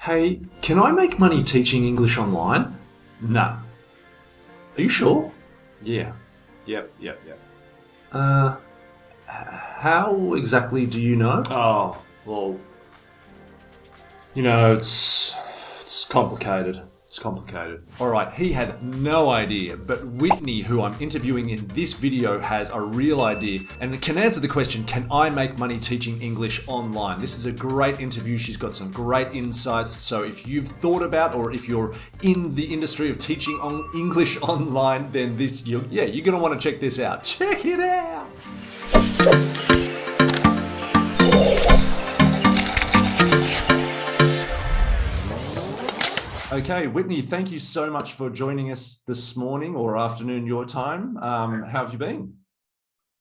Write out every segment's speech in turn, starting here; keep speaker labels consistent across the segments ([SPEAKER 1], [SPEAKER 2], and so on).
[SPEAKER 1] Hey, can I make money teaching English online? Nah. Are you sure? Yeah. Yep. Uh, how exactly do you know?
[SPEAKER 2] Oh, well, you know, it's complicated. It's complicated.
[SPEAKER 1] Alright, he had no idea, but Whitney, who I'm interviewing in this video, has a real idea and can answer the question, can I make money teaching English online? This is a great interview. She's got some great insights. So if you've thought about, or if you're in the industry of teaching on English online, then you're going to want to check this out. Check it out. Okay, Whitney, thank you so much for joining us this morning or afternoon your time. How have you been?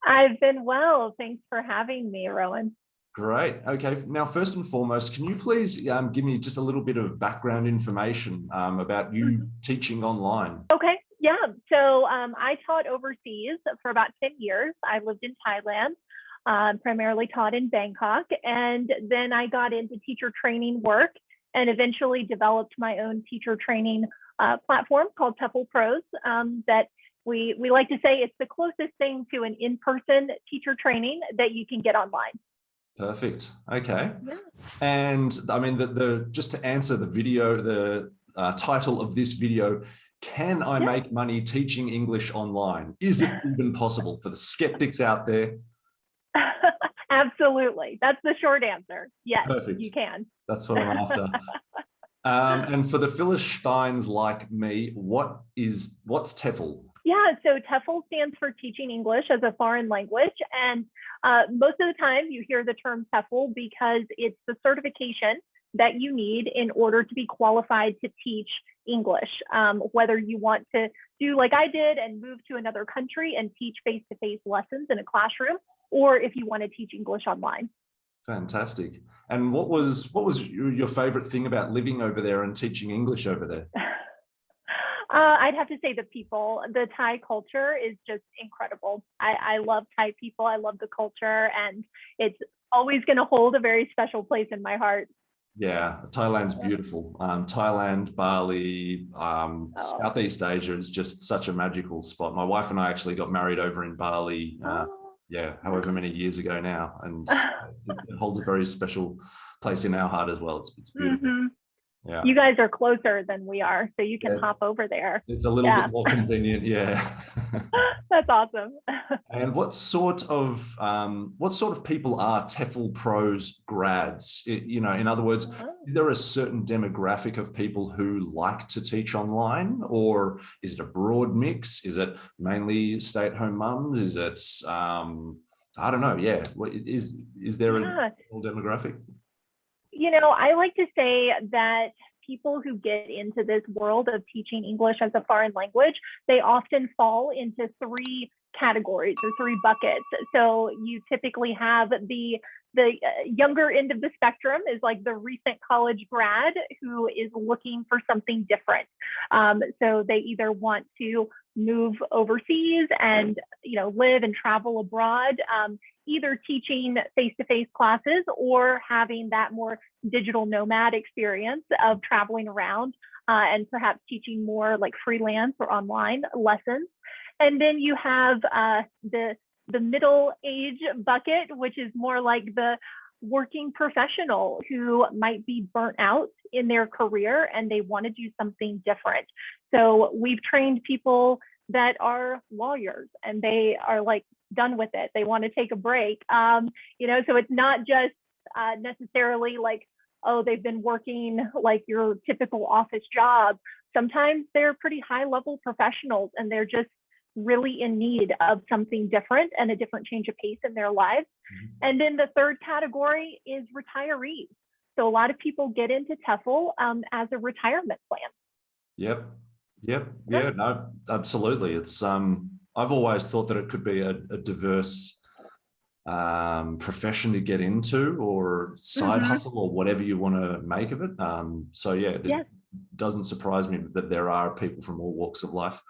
[SPEAKER 3] I've been well. Thanks for having me, Rowan.
[SPEAKER 1] Great. Okay. Now, first and foremost, can you please give me just a little bit of background information about you teaching online?
[SPEAKER 3] Okay. Yeah. So I taught overseas for about 10 years. I lived in Thailand, primarily taught in Bangkok. And then I got into teacher training work and eventually developed my own teacher training platform called TEFL Pros that we like to say it's the closest thing to an in-person teacher training that you can get online.
[SPEAKER 1] Perfect. Okay.
[SPEAKER 3] Yeah.
[SPEAKER 1] And I mean, the just to answer the video, the title of this video, can I make money teaching English online? Is it even possible for the skeptics out there?
[SPEAKER 3] Absolutely. That's the short answer. Yes,
[SPEAKER 1] Perfect.
[SPEAKER 3] you can.
[SPEAKER 1] That's what I'm after. And for the Philistines like me, what's TEFL?
[SPEAKER 3] Yeah, so TEFL stands for Teaching English as a Foreign Language. And most of the time you hear the term TEFL because it's the certification that you need in order to be qualified to teach English. Whether you want to do like I did and move to another country and teach face-to-face lessons in a classroom, or if you want to teach English online.
[SPEAKER 1] Fantastic. And what was your favorite thing about living over there and teaching English over there?
[SPEAKER 3] I'd have to say the people. The Thai culture is just incredible. I love Thai people. I love the culture, and it's always going to hold a very special place in my heart.
[SPEAKER 1] Yeah, Thailand's beautiful. Thailand, Bali, Southeast Asia is just such a magical spot. My wife and I actually got married over in Bali, however many years ago now, and it holds a very special place in our heart as well. It's beautiful.
[SPEAKER 3] Mm-hmm.
[SPEAKER 1] Yeah.
[SPEAKER 3] You guys are closer than we are, so you can hop over there.
[SPEAKER 1] It's a little bit more convenient, yeah.
[SPEAKER 3] That's awesome.
[SPEAKER 1] And what sort of people are TEFL Pros grads? In other words, is there a certain demographic of people who like to teach online, or is it a broad mix? Is it mainly stay-at-home mums? Is it I don't know. Yeah, is there a demographic?
[SPEAKER 3] I like to say that people who get into this world of teaching English as a foreign language, they often fall into three categories or three buckets. So you typically have the younger end of the spectrum is like the recent college grad who is looking for something different. So they either want to move overseas and live and travel abroad, either teaching face-to-face classes or having that more digital nomad experience of traveling around and perhaps teaching more like freelance or online lessons. And then you have the middle age bucket, which is more like the working professional who might be burnt out in their career and they want to do something different. So we've trained people that are lawyers and they are like done with it. They want to take a break. So it's not just necessarily like, oh, they've been working like your typical office job. Sometimes they're pretty high level professionals and they're just really in need of something different and a different change of pace in their lives. And then the third category is retirees. So a lot of people get into TEFL as a retirement plan.
[SPEAKER 1] Yep. Yeah, no, absolutely. It's I've always thought that it could be a diverse profession to get into, or side hustle, or whatever you want to make of it. It doesn't surprise me that there are people from all walks of life.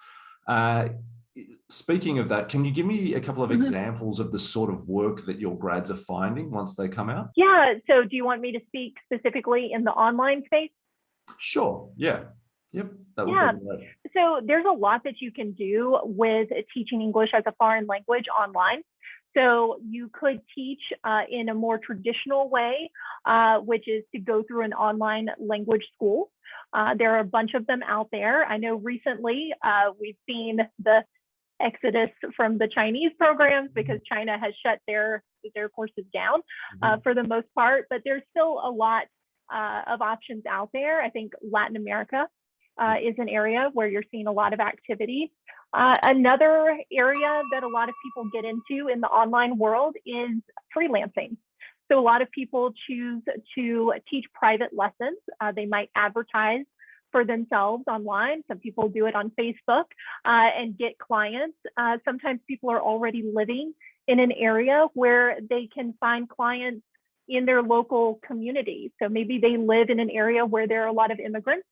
[SPEAKER 1] Speaking of that, can you give me a couple of examples of the sort of work that your grads are finding once they come out?
[SPEAKER 3] Yeah. So do you want me to speak specifically in the online space?
[SPEAKER 1] Sure. Yeah. Yep. That would
[SPEAKER 3] Yeah.
[SPEAKER 1] be great.
[SPEAKER 3] So there's a lot that you can do with teaching English as a foreign language online. So you could teach in a more traditional way, which is to go through an online language school. There are a bunch of them out there. I know recently we've seen the exodus from the Chinese programs because China has shut their courses down for the most part, but there's still a lot of options out there. I think Latin America is an area where you're seeing a lot of activity. Another area that a lot of people get into in the online world is freelancing. So a lot of people choose to teach private lessons. They might advertise for themselves online. Some people do it on Facebook and get clients. Sometimes people are already living in an area where they can find clients in their local community. So maybe they live in an area where there are a lot of immigrants.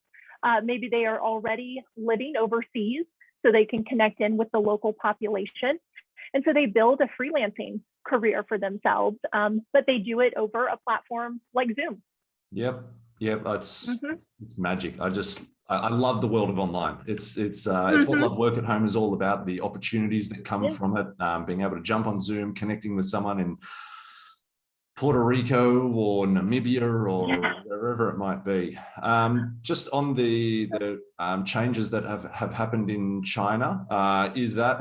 [SPEAKER 3] Maybe they are already living overseas, so they can connect in with the local population. And so they build a freelancing career for themselves, but they do it over a platform like Zoom.
[SPEAKER 1] Yep. Yep. It's magic. I love the world of online. It's what Love Work at Home is all about. The opportunities that come from it, being able to jump on Zoom, connecting with someone in Puerto Rico or Namibia or wherever it might be. Just on the changes that have happened in China, is that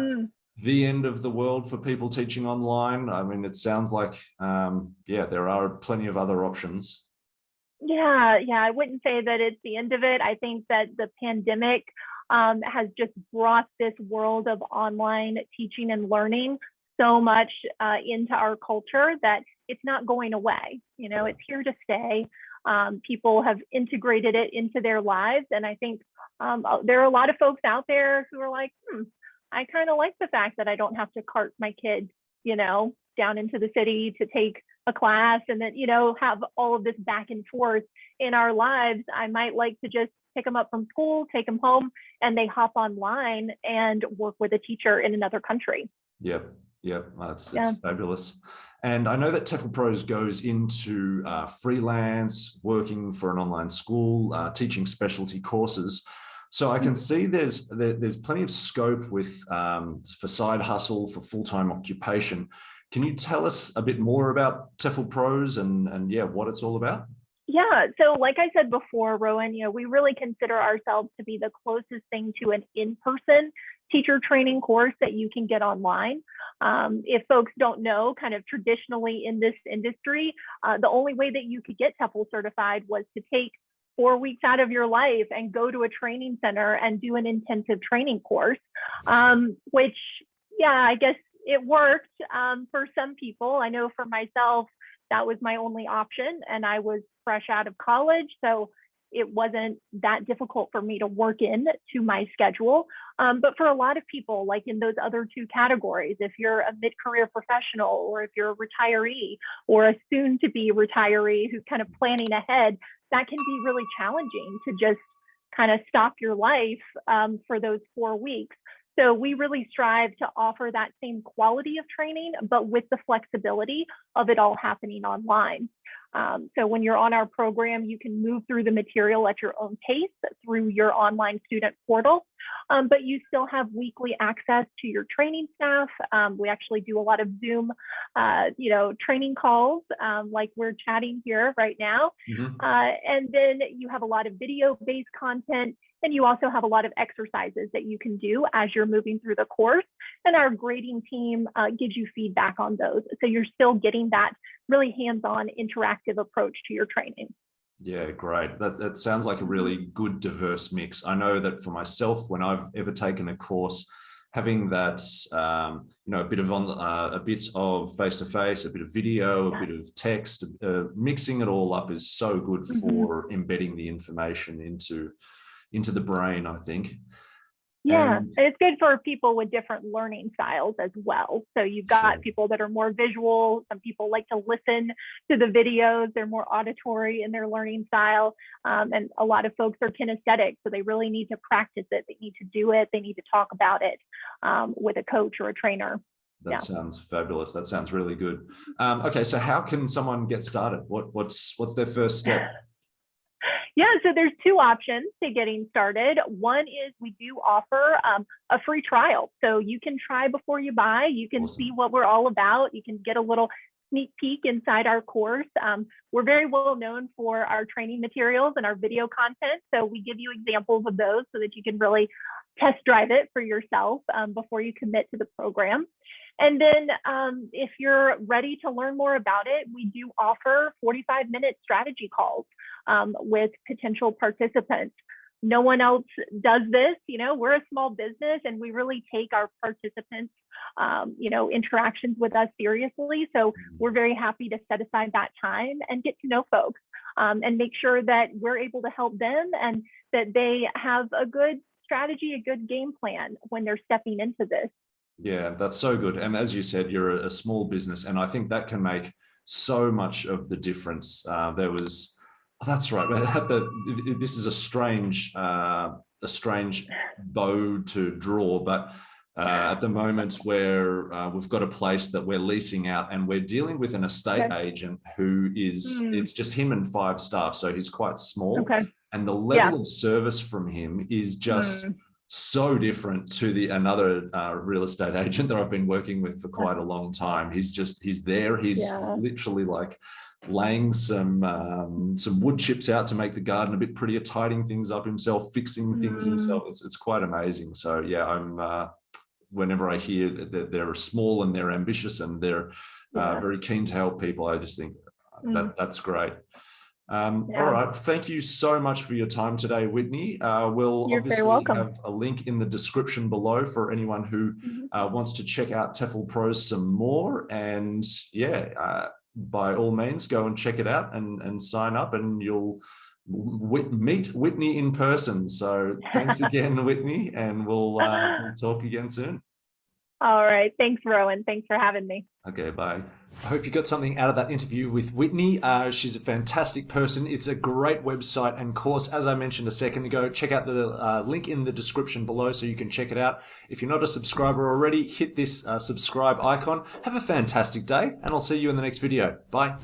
[SPEAKER 1] the end of the world for people teaching online? I mean, it sounds like, there are plenty of other options.
[SPEAKER 3] Yeah, I wouldn't say that it's the end of it. I think that the pandemic has just brought this world of online teaching and learning so much into our culture that it's not going away. You know, it's here to stay. People have integrated it into their lives. And I think there are a lot of folks out there who are like, I kind of like the fact that I don't have to cart my kid, down into the city to take a class and then, have all of this back and forth in our lives. I might like to just pick them up from school, take them home, and they hop online and work with a teacher in another country.
[SPEAKER 1] Yep. It's fabulous. And I know that TEFL Pros goes into freelance, working for an online school, teaching specialty courses. So I can see there's plenty of scope for side hustle, for full-time occupation. Can you tell us a bit more about TEFL Pros and what it's all about?
[SPEAKER 3] Yeah, so like I said before, Rowan, we really consider ourselves to be the closest thing to an in-person teacher training course that you can get online. If folks don't know, kind of traditionally in this industry, the only way that you could get TEFL certified was to take 4 weeks out of your life and go to a training center and do an intensive training course, which, I guess it worked for some people. I know for myself, that was my only option, and I was fresh out of college, so it wasn't that difficult for me to work in to my schedule. But for a lot of people, like in those other two categories, if you're a mid-career professional or if you're a retiree or a soon-to-be retiree who's kind of planning ahead, that can be really challenging to just kind of stop your life for those 4 weeks. So we really strive to offer that same quality of training, but with the flexibility of it all happening online. So when you're on our program, you can move through the material at your own pace through your online student portal, but you still have weekly access to your training staff. We actually do a lot of Zoom, training calls like we're chatting here right now. And then you have a lot of video-based content. And you also have a lot of exercises that you can do as you're moving through the course. And our grading team gives you feedback on those. So you're still getting that really hands-on interactive approach to your training.
[SPEAKER 1] Yeah, great. That sounds like a really good diverse mix. I know that for myself, when I've ever taken a course, having that, a bit of face-to-face, a bit of video, a bit of text, mixing it all up is so good for embedding the information into the brain, I think.
[SPEAKER 3] Yeah, and it's good for people with different learning styles as well. So you've got people that are more visual. Some people like to listen to the videos. They're more auditory in their learning style. And a lot of folks are kinesthetic. So they really need to practice it. They need to do it. They need to talk about it with a coach or a trainer.
[SPEAKER 1] That sounds fabulous. That sounds really good. Okay, so how can someone get started? What's their first step?
[SPEAKER 3] Yeah, so there's two options to getting started. One is we do offer a free trial. So you can try before you buy. You can
[SPEAKER 1] Awesome.
[SPEAKER 3] see what we're all about. You can get a little sneak peek inside our course. We're very well known for our training materials and our video content. So we give you examples of those so that you can really test drive it for yourself before you commit to the program. And then if you're ready to learn more about it, we do offer 45-minute strategy calls with potential participants. No one else does this. You know, we're a small business and we really take our participants, interactions with us seriously. So we're very happy to set aside that time and get to know folks and make sure that we're able to help them and that they have a good strategy, a good game plan when they're stepping into this.
[SPEAKER 1] Yeah, that's so good. And as you said, you're a small business, and I think that can make so much of the difference. That's right. This is a strange bow to draw, but at the moment where we've got a place that we're leasing out, and we're dealing with an estate agent who is, it's just him and 5 staff, so he's quite small.
[SPEAKER 3] Okay.
[SPEAKER 1] And the level of service from him is just so different to another real estate agent that I've been working with for quite a long time. He's there. He's literally like laying some wood chips out to make the garden a bit prettier, tidying things up himself, fixing things himself. It's quite amazing. So yeah, I'm whenever I hear that they're small and they're ambitious and they're very keen to help people, I just think that's great. All right. Thank you so much for your time today, Whitney. We'll obviously have a link in the description below for anyone who wants to check out TEFL Pros some more. And by all means, go and check it out and sign up, and you'll meet Whitney in person. So thanks again, Whitney, and we'll talk again soon.
[SPEAKER 3] All right. Thanks, Rowan. Thanks for having me.
[SPEAKER 1] Okay, bye. I hope you got something out of that interview with Whitney. She's a fantastic person. It's a great website and course. As I mentioned a second ago, check out the link in the description below so you can check it out. If you're not a subscriber already, hit this subscribe icon. Have a fantastic day, and I'll see you in the next video. Bye.